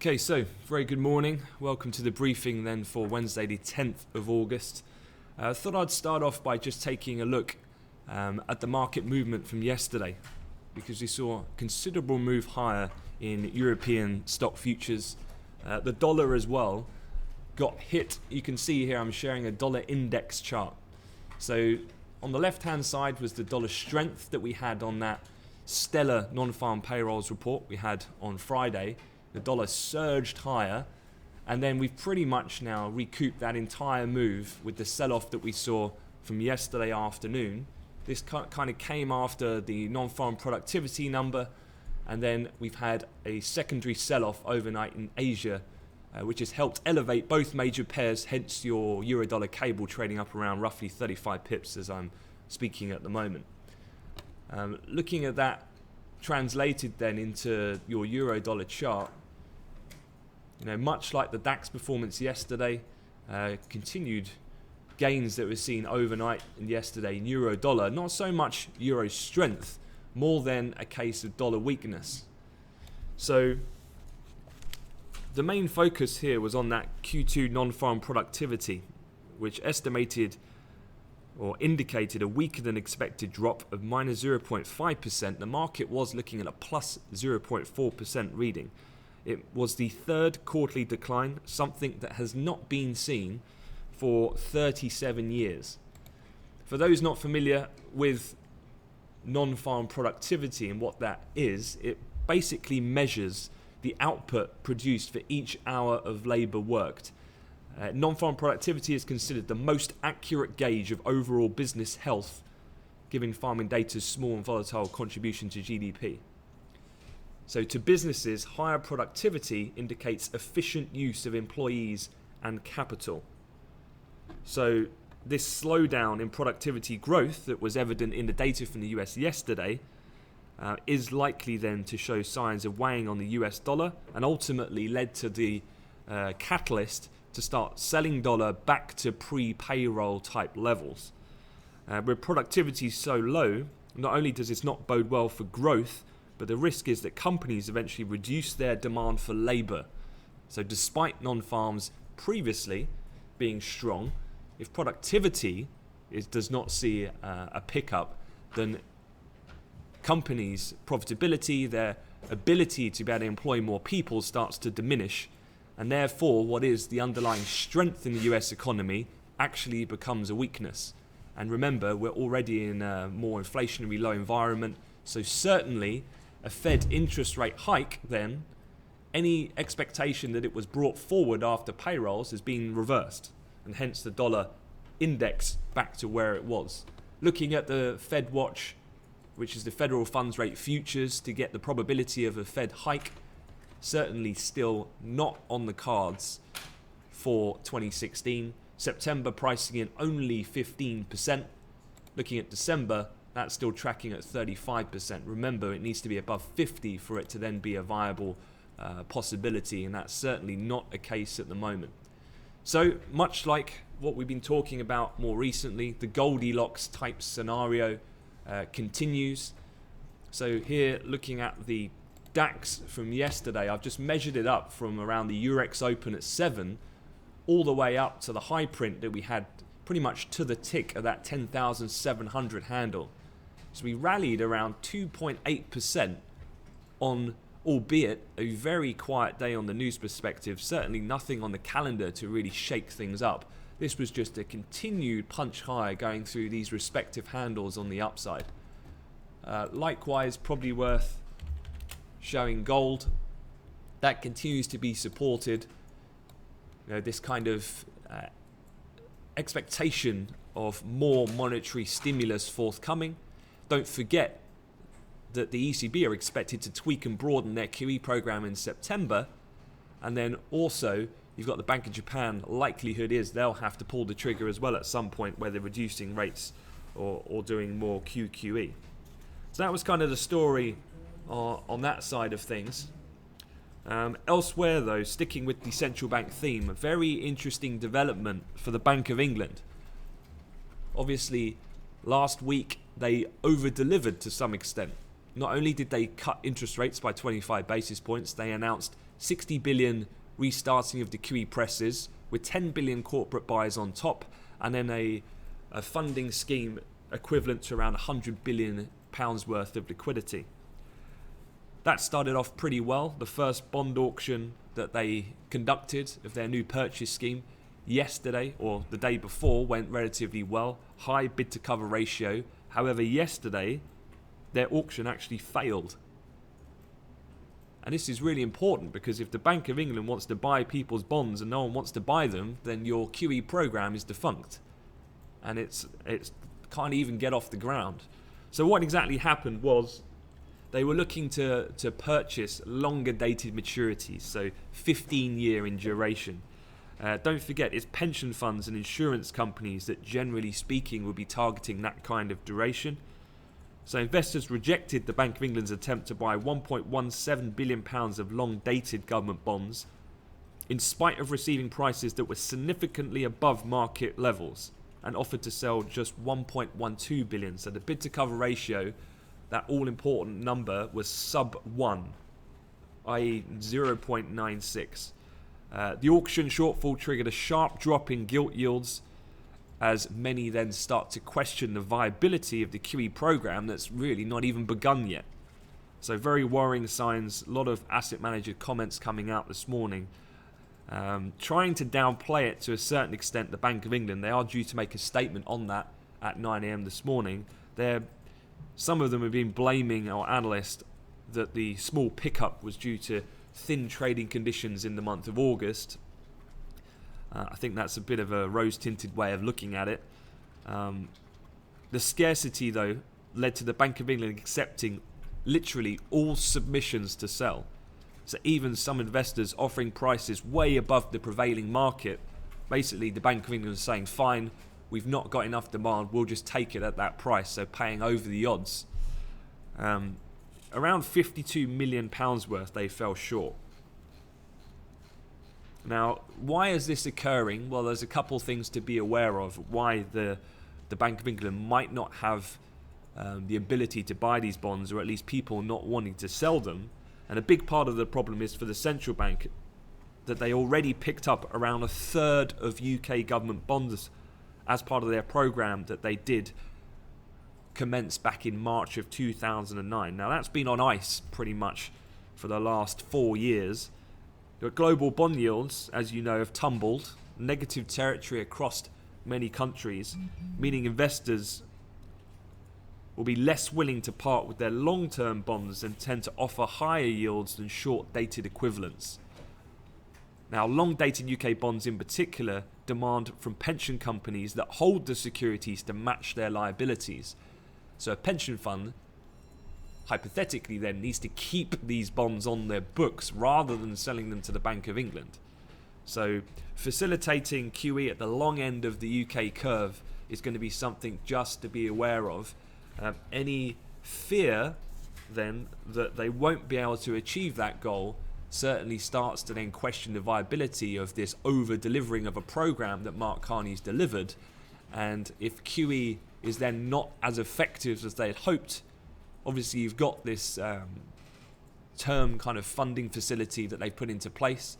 Okay, so very good morning. Welcome to the briefing then for Wednesday the 10th of August. I thought I'd start off by just taking a look at the market movement from yesterday, because we saw a considerable move higher in European stock futures. The dollar as well got hit. You can see here I'm sharing a dollar index chart. So on the left hand side was the dollar strength that we had on that stellar non-farm payrolls report we had on Friday. The dollar surged higher, and then we've pretty much now recouped that entire move with the sell-off that we saw from yesterday afternoon. This kind of came after the non-farm productivity number, and then we've had a secondary sell-off overnight in Asia, which has helped elevate both major pairs, hence your euro-dollar cable trading up around roughly 35 pips as I'm speaking at the moment. Looking at that translated then into your euro-dollar chart, much like the DAX performance yesterday, continued gains that were seen overnight and yesterday in euro dollar. Not so much euro strength, more than a case of dollar weakness. So the main focus here was on that Q2 non-farm productivity, which estimated or indicated a weaker than expected drop of minus 0.5%. The market was looking at a plus 0.4% reading. It was the third quarterly decline, something that has not been seen for 37 years. For those not familiar with non-farm productivity and what that is, it basically measures the output produced for each hour of labour worked. Non-farm productivity is considered the most accurate gauge of overall business health, giving farming data's small and volatile contribution to GDP. So to businesses, higher productivity indicates efficient use of employees and capital. So this slowdown in productivity growth that was evident in the data from the US yesterday is likely then to show signs of weighing on the US dollar, and ultimately led to the catalyst to start selling dollar back to pre-payroll type levels. With productivity so low, not only does this not bode well for growth, but the risk is that companies eventually reduce their demand for labour. So despite non-farms previously being strong, if productivity does not see a pickup, then companies' profitability, their ability to be able to employ more people starts to diminish, and therefore what is the underlying strength in the US economy actually becomes a weakness. And remember, we're already in a more inflationary low environment, so certainly a Fed interest rate hike, then any expectation that it was brought forward after payrolls has been reversed, and hence the dollar index back to where it was. Looking at the Fed Watch, which is the federal funds rate futures, to get the probability of a Fed hike, certainly still not on the cards for 2016. September pricing in only 15%. Looking at December, that's still tracking at 35%. Remember, it needs to be above 50 for it to then be a viable possibility, and that's certainly not a case at the moment. So much like what we've been talking about more recently, the Goldilocks type scenario continues. So here, looking at the DAX from yesterday, I've just measured it up from around the Eurex open at 7 all the way up to the high print that we had pretty much to the tick of that 10,700 handle. So we rallied around 2.8% on, albeit a very quiet day on the news perspective, certainly nothing on the calendar to really shake things up. This was just a continued punch higher going through these respective handles on the upside. Likewise, probably worth showing gold. That continues to be supported. This kind of expectation of more monetary stimulus forthcoming. Don't forget that the ECB are expected to tweak and broaden their QE program in September, and then also you've got the Bank of Japan. Likelihood is they'll have to pull the trigger as well at some point, whether reducing rates or doing more QQE. So that was kind of the story on that side of things. Elsewhere though, sticking with the central bank theme, a very interesting development for the Bank of England. Obviously, last week they over-delivered to some extent. not only did they cut interest rates by 25 basis points, they announced 60 billion restarting of the QE presses with 10 billion corporate buys on top, and then a funding scheme equivalent to around 100 billion pounds worth of liquidity. That started off pretty well. The first bond auction that they conducted of their new purchase scheme yesterday or the day before went relatively well. High bid to cover ratio. However, yesterday their auction actually failed. And this is really important because if the Bank of England wants to buy people's bonds and no one wants to buy them, then your QE program is defunct. And it's can't even get off the ground. So what exactly happened was they were looking to purchase longer dated maturities, so 15-year in duration. Don't forget, it's pension funds and insurance companies that generally speaking will be targeting that kind of duration. So investors rejected the Bank of England's attempt to buy £1.17 billion of long-dated government bonds, in spite of receiving prices that were significantly above market levels, and offered to sell just 1.12 billion. So the bid to cover ratio, that all-important number, was sub 1, i.e. 0.96. The auction shortfall triggered a sharp drop in gilt yields, as many then start to question the viability of the QE program that's really not even begun yet. So very worrying signs. A lot of asset manager comments coming out this morning, trying to downplay it to a certain extent. The Bank of England, they are due to make a statement on that at 9 a.m. this morning. Some of them have been blaming our analyst that the small pickup was due to thin trading conditions in the month of August. I think that's a bit of a rose-tinted way of looking at it. The scarcity, though, led to the Bank of England accepting literally all submissions to sell. So even some investors offering prices way above the prevailing market. Basically, the Bank of England was saying, fine, we've not got enough demand, we'll just take it at that price, so paying over the odds. Around £52 million worth they fell short. Now, why is this occurring? Well, there's a couple things to be aware of why the Bank of England might not have the ability to buy these bonds, or at least people not wanting to sell them. And a big part of the problem is for the central bank that they already picked up around a third of UK government bonds as part of their program that they did commence back in March of 2009. Now, that's been on ice pretty much for the last 4 years. The global bond yields, as you know, have tumbled, negative territory across many countries, meaning investors will be less willing to part with their long-term bonds and tend to offer higher yields than short-dated equivalents. Now, long-dated UK bonds in particular demand from pension companies that hold the securities to match their liabilities. So a pension fund, hypothetically then, needs to keep these bonds on their books rather than selling them to the Bank of England. So facilitating QE at the long end of the UK curve is going to be something just to be aware of. Any fear then that they won't be able to achieve that goal certainly starts to then question the viability of this over-delivering of a program that Mark Carney's delivered. And if QE is then not as effective as they had hoped, obviously you've got this term kind of funding facility that they've put into place,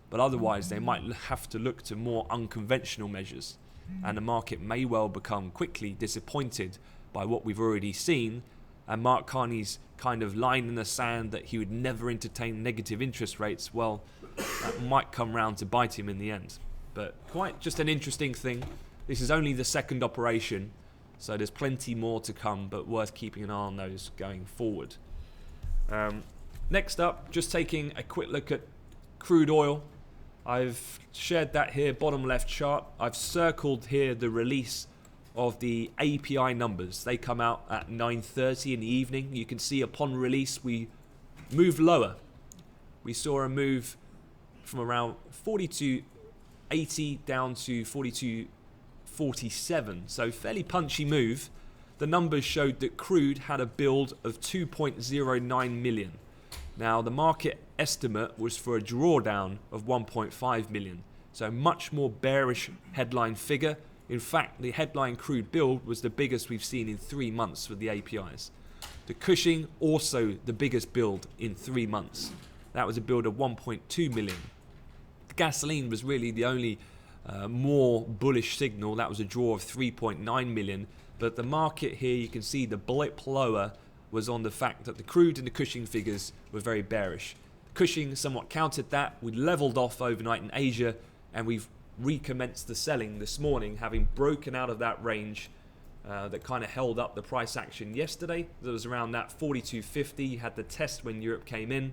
but otherwise they might have to look to more unconventional measures, and the market may well become quickly disappointed by what we've already seen, and Mark Carney's kind of line in the sand that he would never entertain negative interest rates, well, that might come round to bite him in the end. But quite just an interesting thing. This is only the second operation, so there's plenty more to come, but worth keeping an eye on those going forward. Next up, just taking a quick look at crude oil. I've shared that here, bottom left chart. I've circled here the release of the API numbers. They come out at 9:30 in the evening. You can see upon release we moved lower. We saw a move from around 42.80 down to 42.47. So fairly punchy move. The numbers showed that crude had a build of 2.09 million. Now the market estimate was for a drawdown of 1.5 million. So much more bearish headline figure. In fact, the headline crude build was the biggest we've seen in 3 months for the APIs. The Cushing, also the biggest build in 3 months. That was a build of 1.2 million. The gasoline was really the only more bullish signal. That was a draw of 3.9 million. But the market here, you can see the blip lower was on the fact that the crude and the Cushing figures were very bearish. Cushing somewhat countered that. We leveled off overnight in Asia, and we've recommenced the selling this morning, having broken out of that range that kind of held up the price action yesterday. That was around that 42.50. Had the test when Europe came in.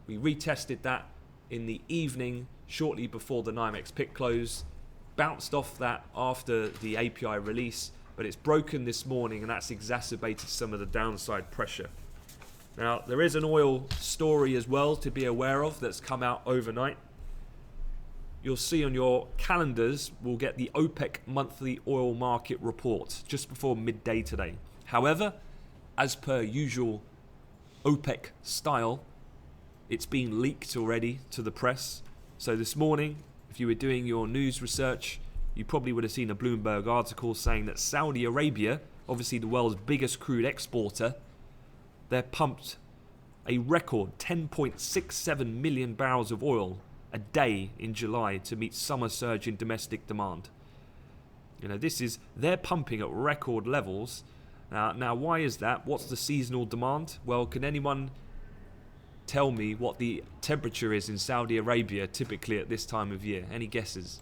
We retested that in the evening, shortly before the NYMEX pit close. Bounced off that after the API release, but it's broken this morning, and that's exacerbated some of the downside pressure. Now, there is an oil story as well to be aware of that's come out overnight. You'll see on your calendars, we'll get the OPEC monthly oil market report just before midday today. However, as per usual OPEC style, it's been leaked already to the press. So this morning, if you were doing your news research, you probably would have seen a Bloomberg article saying that Saudi Arabia, obviously the world's biggest crude exporter, they pumped a record 10.67 million barrels of oil a day in July to meet summer surge in domestic demand. You know, they're pumping at record levels. Now, why is that? What's the seasonal demand? Well, can anyone tell me what the temperature is in Saudi Arabia typically at this time of year? Any guesses?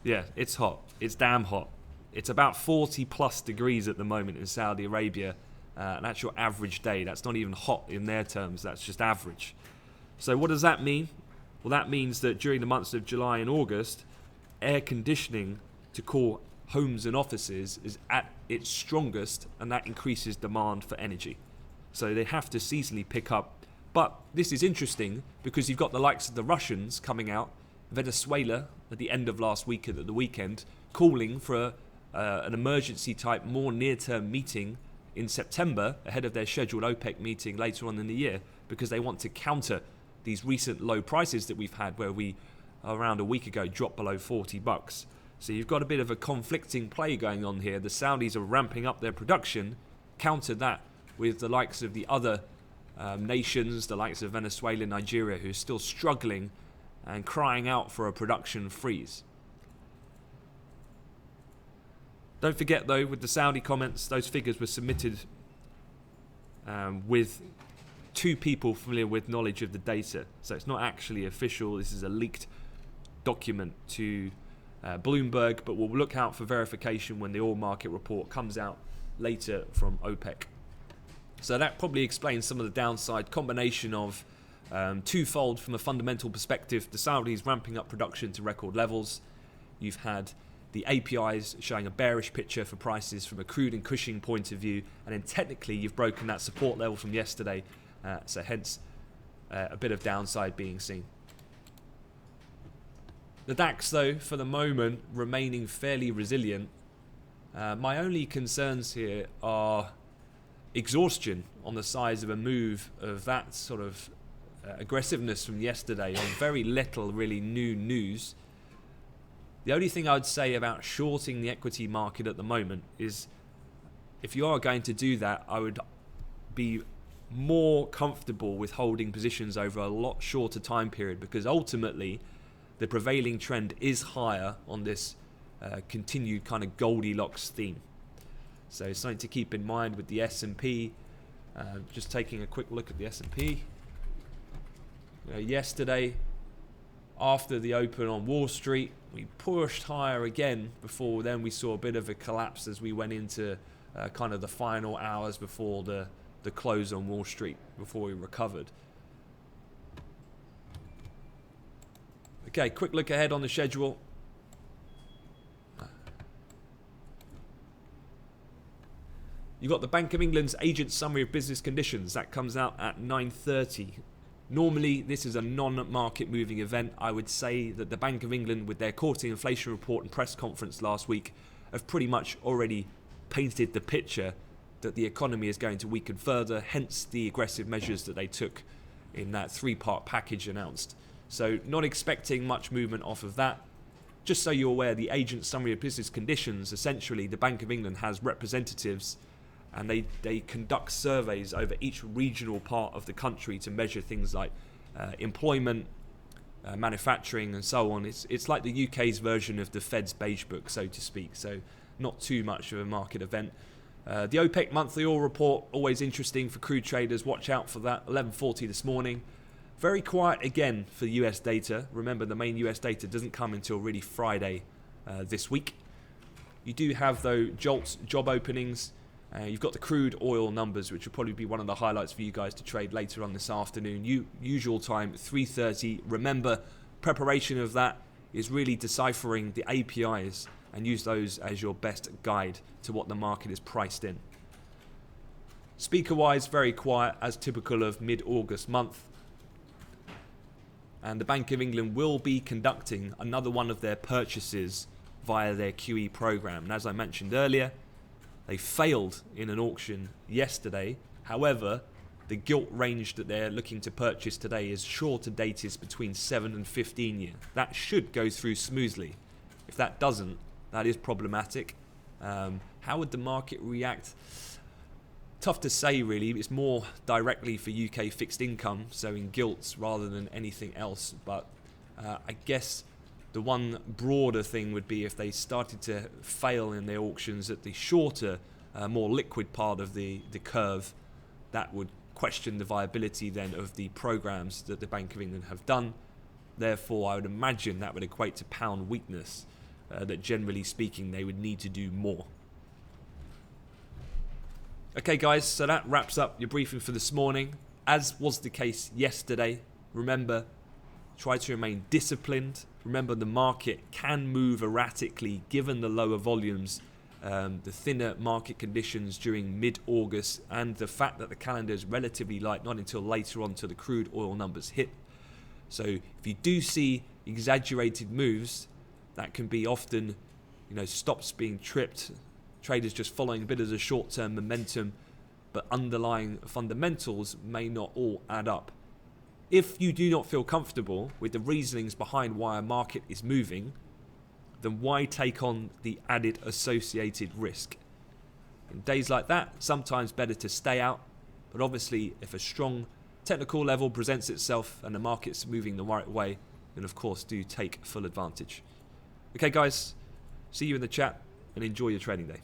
Yeah, it's hot. It's damn hot. It's about 40 plus degrees at the moment in Saudi Arabia. That's your average day. That's not even hot in their terms. That's just average. So what does that mean? Well, that means that during the months of July and August, air conditioning to cool homes and offices is at its strongest, and that increases demand for energy. So they have to seasonally pick up. But this is interesting because you've got the likes of the Russians coming out, Venezuela at the end of last week at the weekend, calling for an emergency type, more near-term meeting in September ahead of their scheduled OPEC meeting later on in the year, because they want to counter these recent low prices that we've had, where we around a week ago dropped below $40. So you've got a bit of a conflicting play going on here. The Saudis are ramping up their production, counter that with the likes of the other nations, the likes of Venezuela, Nigeria, who are still struggling and crying out for a production freeze. Don't forget, though, with the Saudi comments, those figures were submitted with 2 people familiar with knowledge of the data. So it's not actually official. This is a leaked document to Bloomberg, but we'll look out for verification when the oil market report comes out later from OPEC. So that probably explains some of the downside combination of twofold from a fundamental perspective. The Saudis ramping up production to record levels. You've had the APIs showing a bearish picture for prices from a crude and Cushing point of view, and then technically you've broken that support level from yesterday, so hence a bit of downside being seen. The DAX, though, for the moment remaining fairly resilient. My only concerns here are exhaustion on the size of a move of that sort of aggressiveness from yesterday on very little really new news. The only thing I would say about shorting the equity market at the moment is, if you are going to do that, I would be more comfortable with holding positions over a lot shorter time period, because ultimately the prevailing trend is higher on this continued kind of Goldilocks theme. So something to keep in mind with the S&P. Just taking a quick look at the S&P. Yesterday, after the open on Wall Street, we pushed higher again before then we saw a bit of a collapse as we went into kind of the final hours before the close on Wall Street, before we recovered. Okay, quick look ahead on the schedule. You've got the Bank of England's Agent Summary of Business Conditions. That comes out at 9:30. Normally, this is a non-market moving event. I would say that the Bank of England, with their quarterly inflation report and press conference last week, have pretty much already painted the picture that the economy is going to weaken further, hence the aggressive measures that they took in that 3-part package announced. So not expecting much movement off of that. just so you're aware, the agent summary of business conditions, essentially the Bank of England has representatives and they conduct surveys over each regional part of the country to measure things like employment, manufacturing and so on. It's like the UK's version of the Fed's beige book, so to speak, so not too much of a market event. The OPEC monthly oil report, always interesting for crude traders. Watch out for that. 11:40 this morning. Very quiet again for US data. Remember, the main US data doesn't come until really Friday this week. You do have, though, JOLTS job openings. You've got the crude oil numbers, which will probably be one of the highlights for you guys to trade later on this afternoon. Usual time, 3:30. Remember, preparation of that is really deciphering the APIs and use those as your best guide to what the market is priced in. Speaker-wise, very quiet, as typical of mid-August month. And the Bank of England will be conducting another one of their purchases via their QE program. And as I mentioned earlier, they failed in an auction yesterday. However, the gilt range that they're looking to purchase today is shorter dated between 7 and 15 years. That should go through smoothly. If that doesn't, that is problematic. How would the market react? Tough to say, really. It's more directly for UK fixed income, so in gilts rather than anything else. But I guess the one broader thing would be if they started to fail in their auctions at the shorter, more liquid part of the curve, that would question the viability then of the programs that the Bank of England have done. Therefore, I would imagine that would equate to pound weakness, that generally speaking they would need to do more. Okay guys, so that wraps up your briefing for this morning. As was the case yesterday, remember, try to remain disciplined. Remember, the market can move erratically given the lower volumes, the thinner market conditions during mid-August, and the fact that the calendar is relatively light, not until later on till the crude oil numbers hit. So if you do see exaggerated moves, that can be often, stops being tripped, traders just following a bit of the short-term momentum, but underlying fundamentals may not all add up. If you do not feel comfortable with the reasonings behind why a market is moving, then why take on the added associated risk? In days like that, sometimes better to stay out, but obviously if a strong technical level presents itself and the market's moving the right way, then of course do take full advantage. Okay guys, see you in the chat and enjoy your trading day.